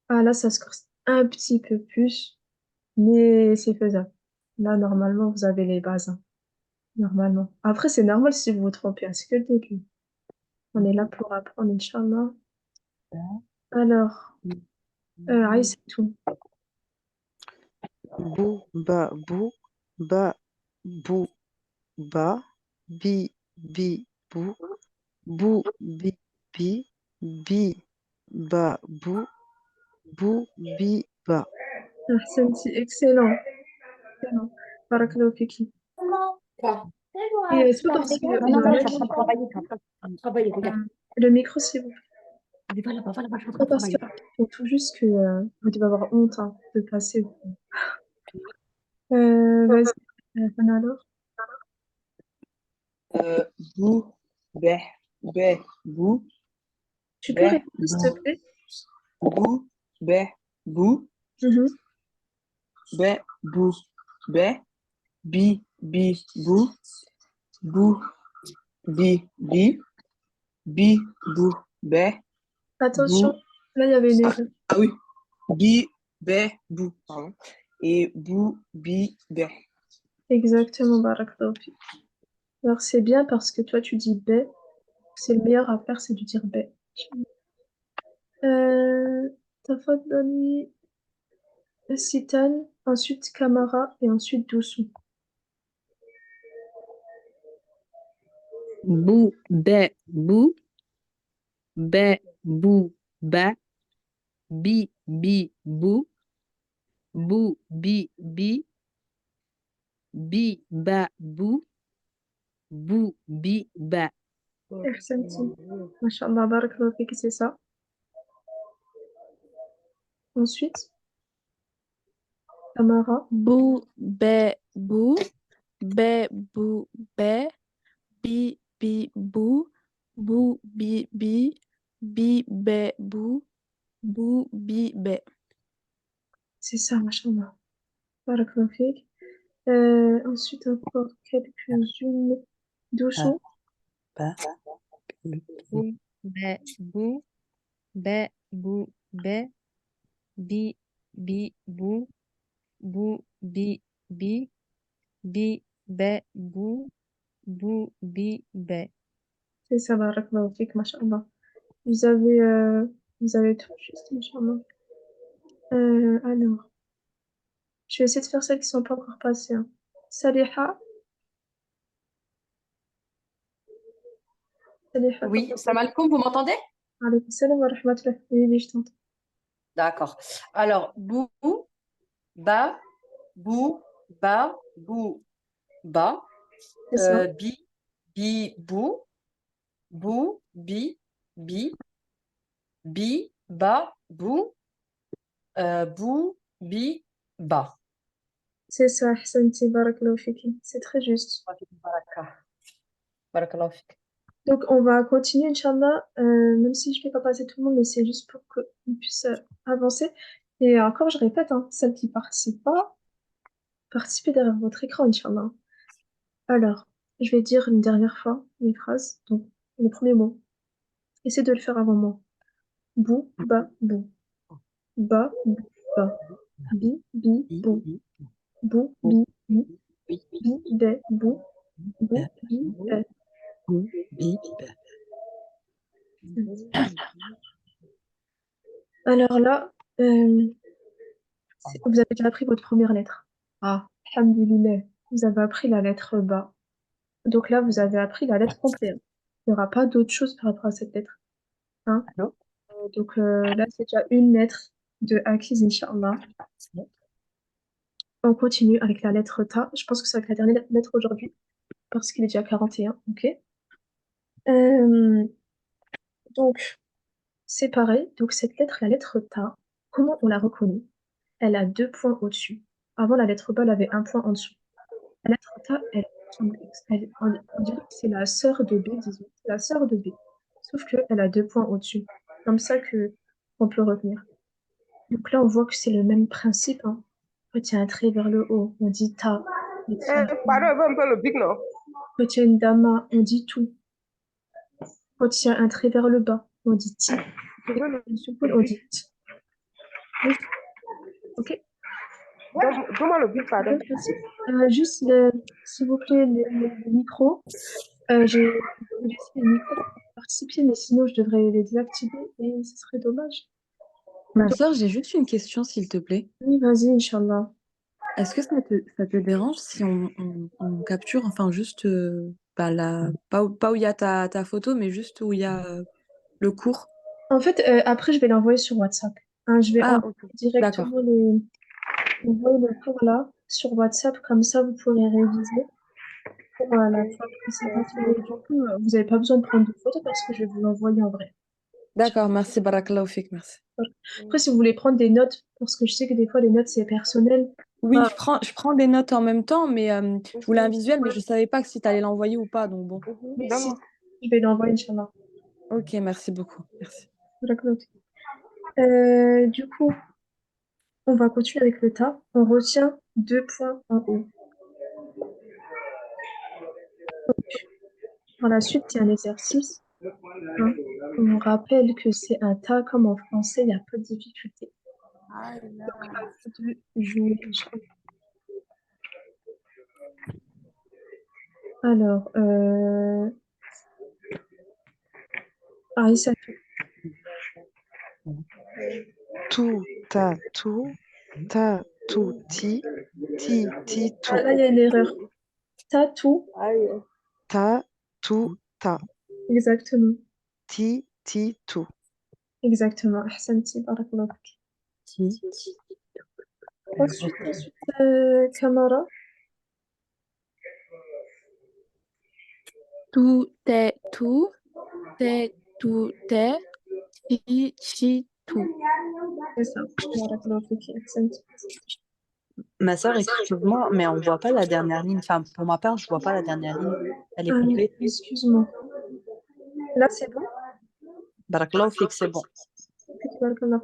Ah là, ça se corse un petit peu plus, mais c'est faisable. Là, normalement, vous avez les bases. Hein. Normalement. Après, c'est normal si vous vous trompez, hein, c'est que le début. On est là pour apprendre, Inch'Allah. Alors, Aïs, c'est tout. Bou, ba, bou, ba, bou, ba, bi, bi, bou, bou, bi, bi, ba, bou, bi, ba. Ahsanti, excellent. Excellent. Barakallahu fiki. Et c'est pas parce qu'il Non, y non, en non, a je suis en qui... train de travailler, je suis en train de travailler, regarde. Le micro, s'il vous plaît. Allez, voilà, je suis en train Pas de parce que travailler. faut tout juste que vous devez avoir honte hein, de passer. Vas-y, Hannah, alors. Bou, bé, bou, Tu peux bé, répéter, s'il te plaît? bou, bé, bou, Mhm. bé, bou, bé, bi, bou, bi, bou, bé, Attention, bou. là, il y avait une erreur. Ah oui, bi, bé, bou, pardon. Et bou, bé. Exactement, barakallahu fik. Alors, c'est bien parce que toi, tu dis B. C'est le meilleur à faire, c'est de dire B. Tafaddali, Sitan, ensuite Kamara et ensuite Doussou. Bou, bé, bou. Bé, bou, ba. Bi, bou. Bou, bi. Bi, ba, bou. Bou, bi, ba. Ahsanti. Mashallah, barakallahu fik, c'est ça. Ensuite, Kamara. Bou, bé, bou. Bé, bou, bé. Bi, bou. Bou, bi. Bi, bé, bou. Bou, bi, bé. C'est ça, mashallah. Barakallahu fik. Ensuite, encore quelques-unes. Doussou. Ba, Bou, bé, bou. Bé, bou, bé. Bi, bou. Bou, bi. Bi, bé, bou. Bou, bi, bé. C'est ça, barakallahu fik, mashallah. Vous avez tout juste, mashallah. Alors, je vais essayer de faire celles qui sont pas encore passées. Hein. Saliha. Saliha, Oui, salam alaikum, vous m'entendez? alaykoum salam wa rahmatullah. Oui, oui, je t'entends. D'accord. Alors, bou, ba, bou, ba, bou, ba. C'est ça. Bou, bi, ba, bou, bi, ba. C'est ça, ahsanti, barakallahu fiki. C'est très juste. Baraka. Barakallahu fik. Donc, on va continuer, Inch'Allah, même si je ne vais pas passer tout le monde, mais c'est juste pour qu'on puisse avancer. Et encore, je répète, hein, celles qui participent pas, participez derrière votre écran, Inch'Allah. Alors, je vais dire une dernière fois les phrases. Donc, le premier mot. Essayez de le faire avant moi. Bou, ba, bou. Ba, bou, ba. Bi, bou. Bou, bi, bé, bou. Bou, bi, bé. bou, bi, ba. Alors là, vous avez déjà appris votre première lettre. Ah, alhamdoulilah. Vous avez appris la lettre ba. Donc là, vous avez appris la lettre complète. Il n'y aura pas d'autre chose par rapport à cette lettre. Hein? Allô? Donc là, c'est déjà une lettre de acquise, Inch'Allah. On continue avec la lettre ta. Je pense que c'est avec la dernière lettre aujourd'hui, parce qu'il est déjà 41. Ok. Donc, c'est pareil. Donc, cette lettre, la lettre ta, comment on la reconnaît? Elle a 2 points au-dessus. Avant, la lettre ba, elle avait 1 point en dessous. La lettre ta, on dirait que c'est la sœur de B, disons. C'est la sœur de B. Sauf qu'elle a 2 points au-dessus. Comme ça que on peut retenir. Donc là, on voit que c'est le même principe. Hein. Quand il y a un trait vers le haut, on dit ta. Quand il y a une dama, on dit tout. Quand il y a un trait vers le bas, on dit ti. Quand il y a une soukoun, on dit t. Juste. Ok. Même principe. Juste, s'il vous plaît, le micro. J'ai laissé le micro pour participer, mais sinon, je devrais les désactiver et ce serait dommage. Ma sœur, j'ai juste une question, s'il te plaît. Oui, vas-y, Inch'Allah. Est-ce que ça te dérange si on capture, enfin, juste, pas où il y a ta photo, mais juste où il y a le cours? En fait, après, je vais l'envoyer sur WhatsApp. Hein, je vais Ah, envoyer ok. D'accord. directement envoyer le cours là sur WhatsApp, comme ça, vous pourrez réviser pour la fois précédente. Mais du coup, vous n'avez pas besoin de prendre de photos parce que je vais vous l'envoyer en vrai. D'accord, merci, barakallahu fik, merci. Après, si vous voulez prendre des notes, parce que je sais que des fois, les notes, c'est personnel. Oui, Ah, je prends des notes en même temps, mais je voulais un visuel, mais je savais pas si tu allais l'envoyer ou pas, donc bon. mais si, je vais l'envoyer, Inch'Allah. Ok, merci beaucoup. Merci. Du coup, on va continuer avec le tas. On retient 2 points en haut. Par la suite, il y a un exercice. Hein. On rappelle que c'est un tas comme en français, il n'y a pas de difficulté. Donc, à vous de jouer, Inch'Allah. Alors, Aïssa, Tout, ta, tout, ta, tout, ti, ti, tout. là, il y a une erreur. Tatou, Ta, tout, ta. exactement. Ti, tout. Exactement. Ahsanti, barakallahu fik. Ensuite, Camara. Tout est tout, t'es tout est, chi tout. C'est ça. Barakallahu fik, ahsanti. Ma sœur, excuse-moi, mais on voit pas la dernière ligne. Enfin, pour ma part, je vois pas la dernière ligne. Elle est Ah, complète. excuse-moi. Là, c'est bon. Barakallahu fik, c'est bon. Barakallah.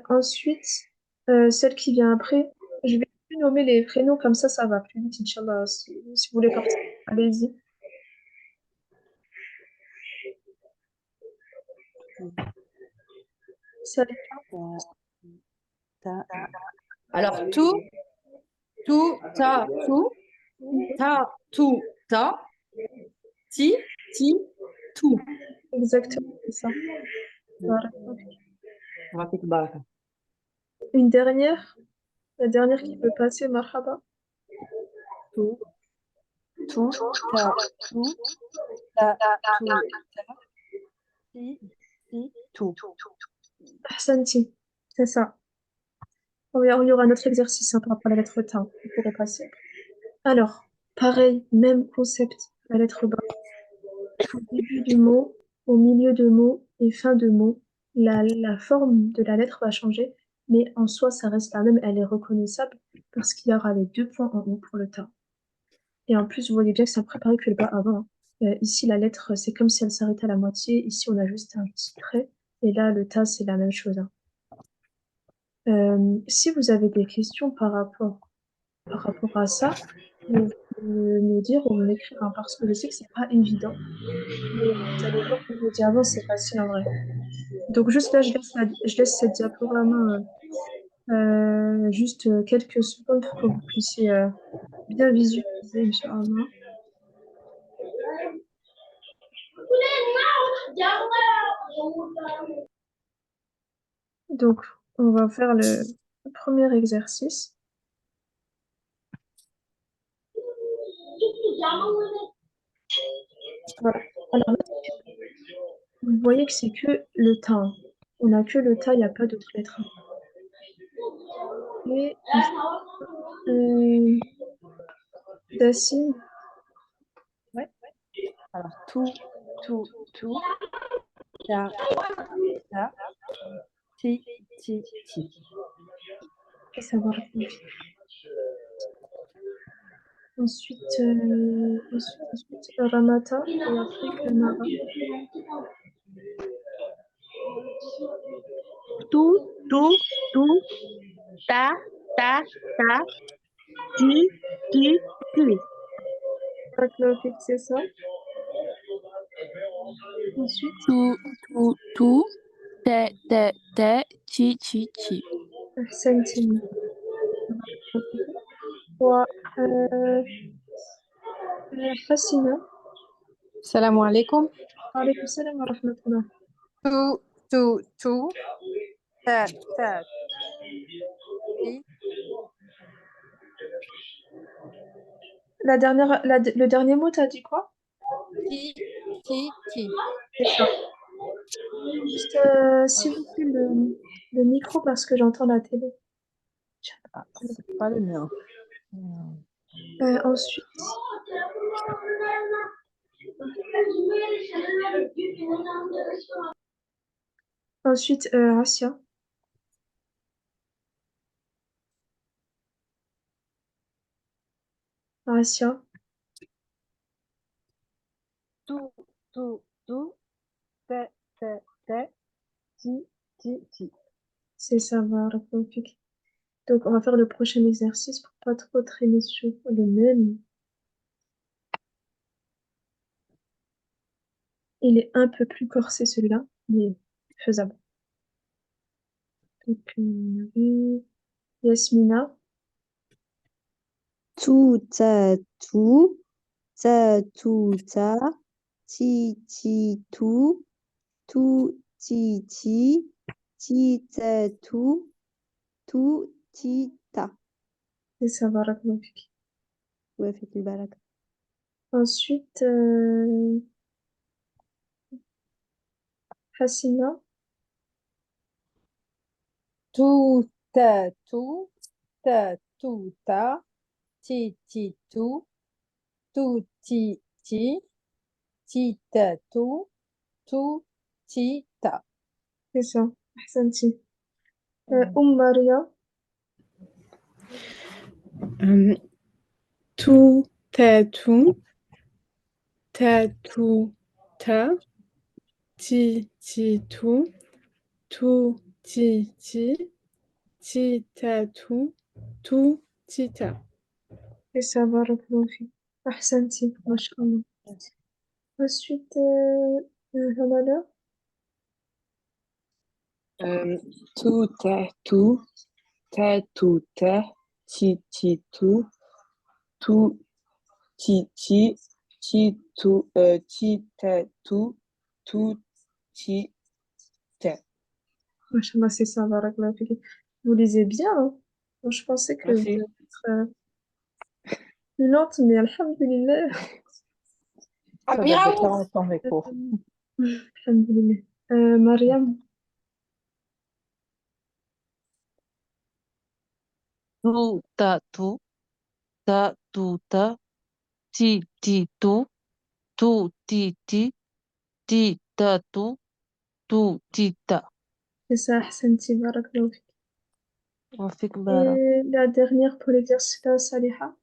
Ensuite, celle qui vient après, je vais plus nommer les prénoms, comme ça va plus vite, Inch'Allah. Si vous voulez partir, allez-y. Salut. Alors, tout, ta, tout, ta, ti, tout. Exactement, c'est ça. Baraka. Une dernière, la dernière qui peut passer, marhaba. Tout, ta, tout, ta, tout, tout. Ahsanti, c'est ça. Il y aura un autre exercice hein, par rapport à la lettre T. Vous pourrez passer. Alors, pareil, même concept, la lettre B. Au début du mot, au milieu de mot et fin de mot, la forme de la lettre va changer, mais en soi, ça reste la même, elle est reconnaissable parce qu'il y aura les 2 points en haut pour le tas. Et en plus, vous voyez bien que ça préparait que le bas avant. Hein. Ici, la lettre, c'est comme si elle s'arrêtait à la moitié. Ici, on a juste un petit trait. Et là, le tas, c'est la même chose. Hein. Si vous avez des questions par rapport à ça, vous pouvez me dire ou m'écrire, hein, parce que je sais que c'est pas évident. Mais vous allez voir, comme je l'ai dit avant, c'est facile en vrai. Donc juste là, je laisse cette diaporama juste quelques secondes pour que vous puissiez bien visualiser, Inch'Allah. Donc, on va faire le premier exercice. Voilà. Alors là, vous voyez que c'est que le tas. Hein. On n'a que le tas, il n'y a pas d'autres lettres. Et Dacine. Ouais. Alors, tout, ta, ti. Et ça va. Ensuite, Ramata et après Kamara. Tout, ta, ti, ti. C'est ça. Ensuite, Tout, t'es, chi. Ahsanti. Hassina. Salam alaikum. Alaykoum salam wa rahmatullah. Tout, ta, ti. La dernière, le dernier mot, t'as dit quoi? Ti. C'est ça. Juste, s'il vous plaît, le micro parce que j'entends la télé. Ah, c'est pas le mien. Ensuite, Ensuite, Asia. Asia. Tout, tout, tout. Te, te, te. Ti, ti, ti. C'est ça, barakallahu fik. Donc, on va faire le prochain exercice pour pas trop traîner sur le même. Il est un peu plus corsé celui-là, mais faisable. Donc, on avait Yasmina. Tout, ta, tout, ta, tout, ta, ti, ti, tout, ti, ti, ta, tout, ti, ta. C'est ça, barakallahu fik. Ouais, faites le balade. Ensuite, Hassina. Tout, ta, tout, ta, tout, ta, ti, ti, tout, ti, ti, ta, tout, ti, ta. C'est ça, Ahsanti. Maria. Tout, ta, tout, ta, tout, ta, ti, tout, ti, ta, tout, ti, ta. C'est ça, barakallahu fik. Ahsanti, mashallah. Ensuite, Hamada. Tout, ta, tout, ta, tout, ta, ti, tout, ti, tout, ti, ta, tout, ti, ta. Mashallah, c'est ça, barakallahu fik. Vous lisez bien, hein? Moi, je pensais que vous Merci. alliez être plus lente, mais alhamdulillah. Ça date de 40 ans, mes cours. Alhamdulillah. Mariam. Tout, ta, tout, ta, ti, tout, ti, ta, tout, ti, ta. C'est ça, Ahsanti, barakallahu fik. On fait que bara. Et la dernière pour l'exercice, là, Saliha.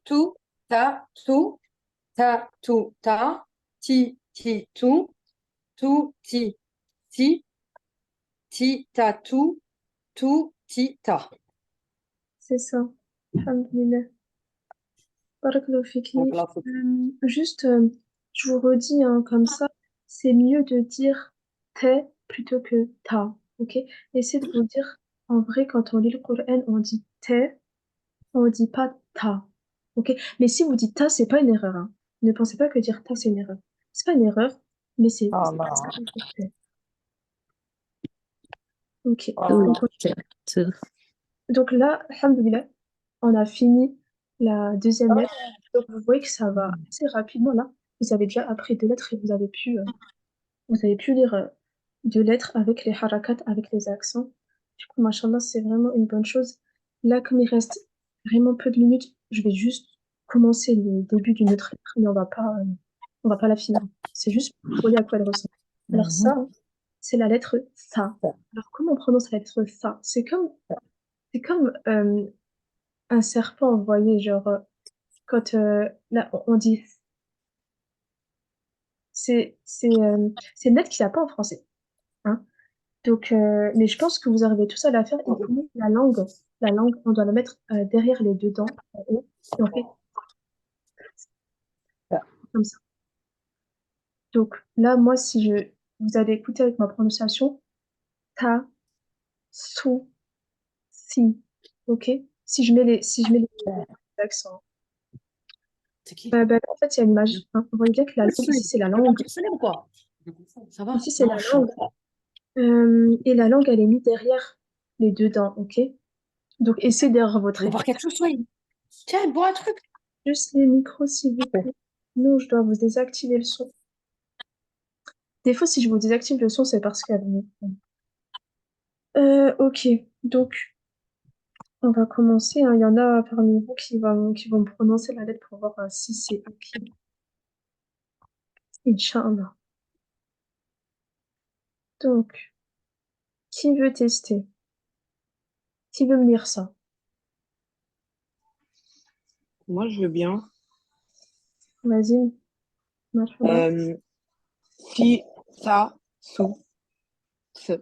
Tout, ta, tout, ta, ti, tout, ti, ta, tout, ti, ta. C'est ça. Alhamdulillah. Barakallahu fiki. Juste, je vous redis, hein, comme ça, c'est mieux de dire te plutôt que ta. Ok? Essayez de vous dire, en vrai, quand on lit le Coran, on dit te, on dit pas ta. Ok? Mais si vous dites ta, c'est pas une erreur, hein. Ne pensez pas que dire ta, c'est une erreur. C'est pas une erreur, mais c'est Oh non. te. Ok. Tout, Donc, tout. donc là, alhamdoulilah, on a fini la deuxième lettre. Donc vous voyez que ça va assez rapidement là. Vous avez déjà appris deux lettres et vous avez pu lire deux lettres avec les harakats, avec les accents. Du coup, machallah, c'est vraiment une bonne chose. Là, comme il reste vraiment peu de minutes, je vais juste commencer le début d'une autre lettre, mais on va pas la finir. C'est juste pour vous voyez à quoi elle ressemble. Alors ça, c'est la lettre sa. Alors comment on prononce la lettre sa? C'est comme un serpent, vous voyez, genre, quand là, on dit, c'est une lettre qu'il n'y a pas en français. Hein. Donc, mais je pense que vous arrivez tous à la faire. Et pour nous, la langue, on doit la mettre derrière les deux dents, en haut, et on fait comme ça. Donc là, moi, vous allez écouter avec ma prononciation, ta, sou, si, ok? Si je mets les accents. C'est qui? En fait, il y a une image. Hein. Vous voyez bien que la langue, ici, c'est la langue. ou quoi? Ça va? Ici, c'est Non, la je langue. Et la langue, elle est mise derrière les deux dents, ok? Donc, essayez derrière votre vais écran. boire quelque chose, toi. Tiens, bois un truc. Juste les micros, s'il vous plaît. Non, je dois vous désactiver le son. Des fois, si je vous désactive le son, c'est parce qu'il y a le micro. Ok, donc, On va commencer, hein. Il y en a parmi vous qui vont prononcer la lettre pour voir si c'est OK. Inch'Allah. Donc, qui veut tester? Qui veut me lire ça? Moi, je veux bien. Vas-y, marhaba. Ti, ta, su, se.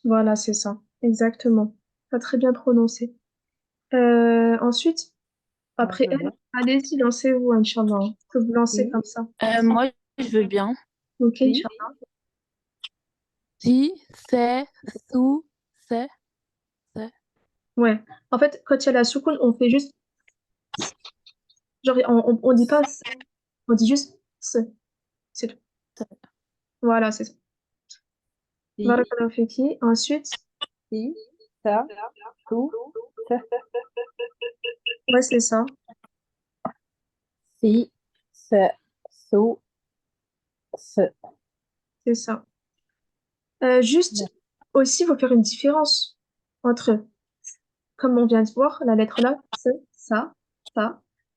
Voilà, c'est ça. Exactement. Pas très bien prononcé. Ensuite, après elle, allez-y, lancez-vous, Inch'Allah, hein. Que vous lancez comme ça. Moi, je veux bien. Ok, Si, Inch'Allah. si, c'est, sous, c'est. Ouais. En fait, quand il y a la soukoun, on fait juste, genre, on dit pas, on dit juste, c'est tout. Voilà, c'est ça. Si, Barakallahu fiki. Ensuite, si, ta, tu, te. ouais, c'est ça. Si, se, su, se. C'est ça. Juste, aussi, il faut faire une différence entre, comme on vient de voir, la lettre là, ça,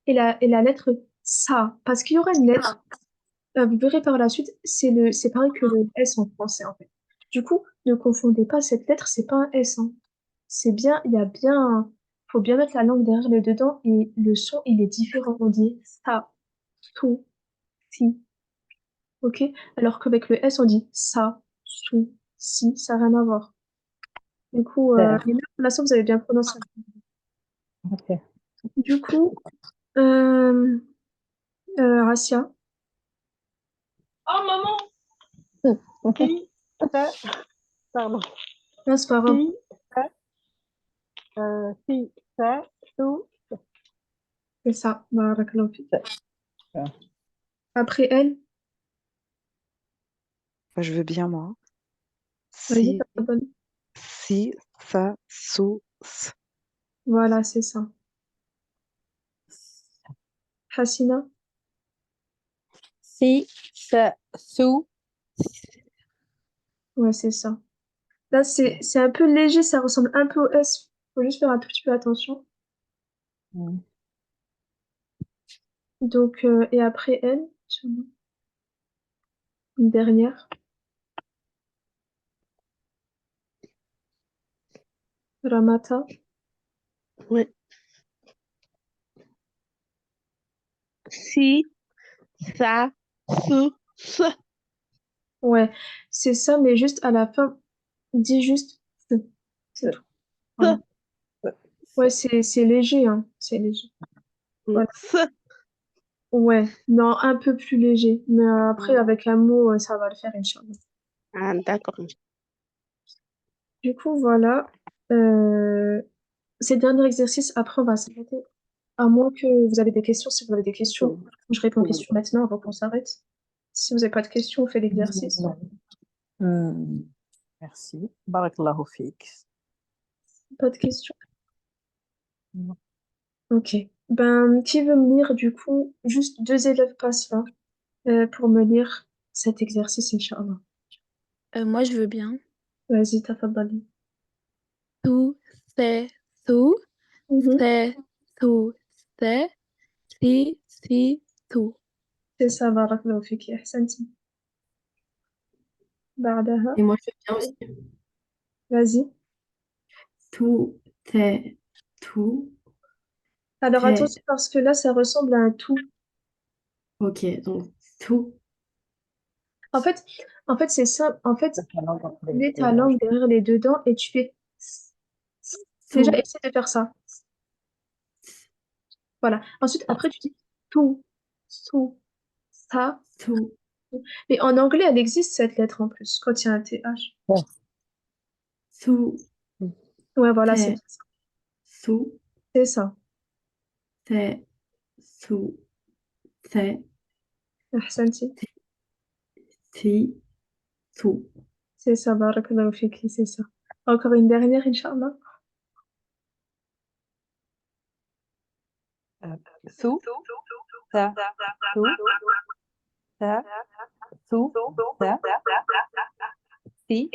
et la lettre ça. Parce qu'il y aura une lettre, vous verrez par la suite, c'est pareil que le S en français, en fait. Du coup, ne confondez pas cette lettre, c'est pas un S, hein. C'est bien, il y a bien, faut bien mettre la langue derrière le dedans et le son, il est différent. On dit ça, tout, si, ok? Alors qu'avec le S, on dit ça, sou, si, ça n'a rien à voir. Du coup, mais là, pour l'instant, vous avez bien prononcé. Ok. Du coup, euh, Racia, Oh, maman! Qui, se, pardon. non, c'est pas grave. Si, se, su, C'est ça. Barakallahu fik. Après elle, Je veux bien, moi. vas-y, Si, t'as pas donné. si, sa, su, s. Voilà, c'est ça. Hassina, Si, se, su, ouais, c'est ça. Là, c'est un peu léger, ça ressemble un peu au S. Faut juste faire un tout petit peu attention. Donc, et après elle, une dernière, Ramata. Oui. Si, ça, su, se. Ouais, c'est ça, mais juste à la fin, dis juste ce. C'est tout. Voilà. Ouais, c'est léger, hein. C'est léger. Voilà. Se. Ouais, non, un peu plus léger. Mais après, avec un mot, ça va le faire, Inch'Allah. Ah, d'accord. Du coup, voilà. Euh, Ces derniers exercices, après, on va s'arrêter. À moins que vous avez des questions. Si vous avez des questions, je réponds aux questions maintenant avant qu'on s'arrête. Si vous n'avez pas de questions, on fait l'exercice. Merci. Barakallahu fik. Pas de questions. Non. Ok. Ben, qui veut me lire, du coup, juste 2 élèves passent là pour me lire cet exercice, Inch'Allah. Moi, je veux bien. Vas-y, tafaddali. Tout, c'est, tout, c'est, tout, c'est, si, tout. C'est ça, barakallahu fiki, ahsanti. بعدها Et moi, je veux bien aussi. vas-y. Tout, t'es, tout, Alors t'es. attention parce que là, ça ressemble à un tout. Ok, donc tout. En fait, c'est simple. En fait, tu mets ta langue derrière les deux dents et tu fais. Déjà, Tout. essaie de faire ça. Voilà. Ensuite, après, tu dis tout, tout, ça. Tout. Mais en anglais, elle existe cette lettre en plus, quand il y a un TH. Tout, Ouais, voilà, c'est t'es, bien ça. sous, C'est ça. t'es, sous, t'es, Ahsanti. ti, tout. C'est ça, barakallahu fiki, c'est ça. Encore une dernière, Inch'Allah. Sou, sa, sou, sa, sou, sa, si,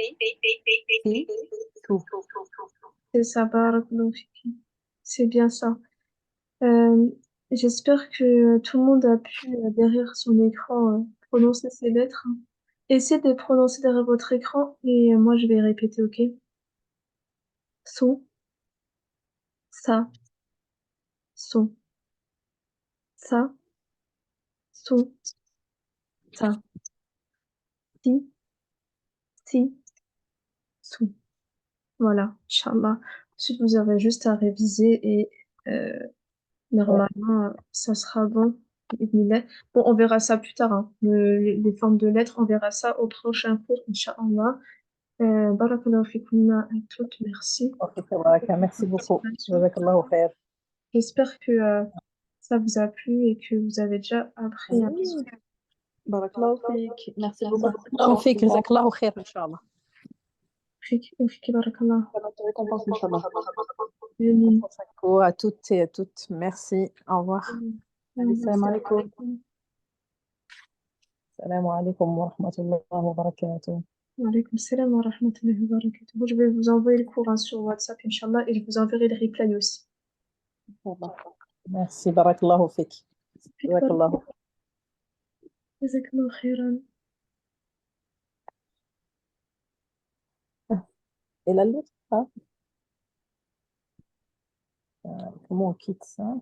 si, sou. C'est ça, barakallahu fiki. c'est bien ça. Euh, J'espère que tout le monde a pu, derrière son écran, prononcer ces lettres. Essayez de prononcer derrière votre écran et moi je vais répéter, ok? So, ça, so, ça, so, ça, si, si, so. Voilà, Inch'Allah. Ensuite, vous avez juste à réviser et normalement, ça sera bon. Bismillah. Bon, on verra ça plus tard, hein. Les formes de lettres, on verra ça au prochain cours, Inch'Allah. Barakallahu fikoum à toutes, merci. Ok, Tabaraka, merci beaucoup. Jazakallahu khair. J'espère que ça vous a plu et que vous avez déjà appris un peu. Barakallahu fik. Merci beaucoup. Barakallahu fik, jazakallahu khair, Inch'Allah. Fik, barakallah. Ça te récompense, Inch'Allah. Amin. À toutes et à toutes. Merci. Au revoir. Salam alaikum. Salam alaikum wa rahmatullahi wa barakatuh. Wa alaykoum salam wa rahmatullahi wa barakatuh. Je vais vous envoyer le cours, hein, sur WhatsApp, Inch'Allah, et je vous enverrai le replay aussi. Merci. Barakallahu fik. Jazakallahu. Jazakallahu khairan. Et la lettre, hein? Comment on quitte ça?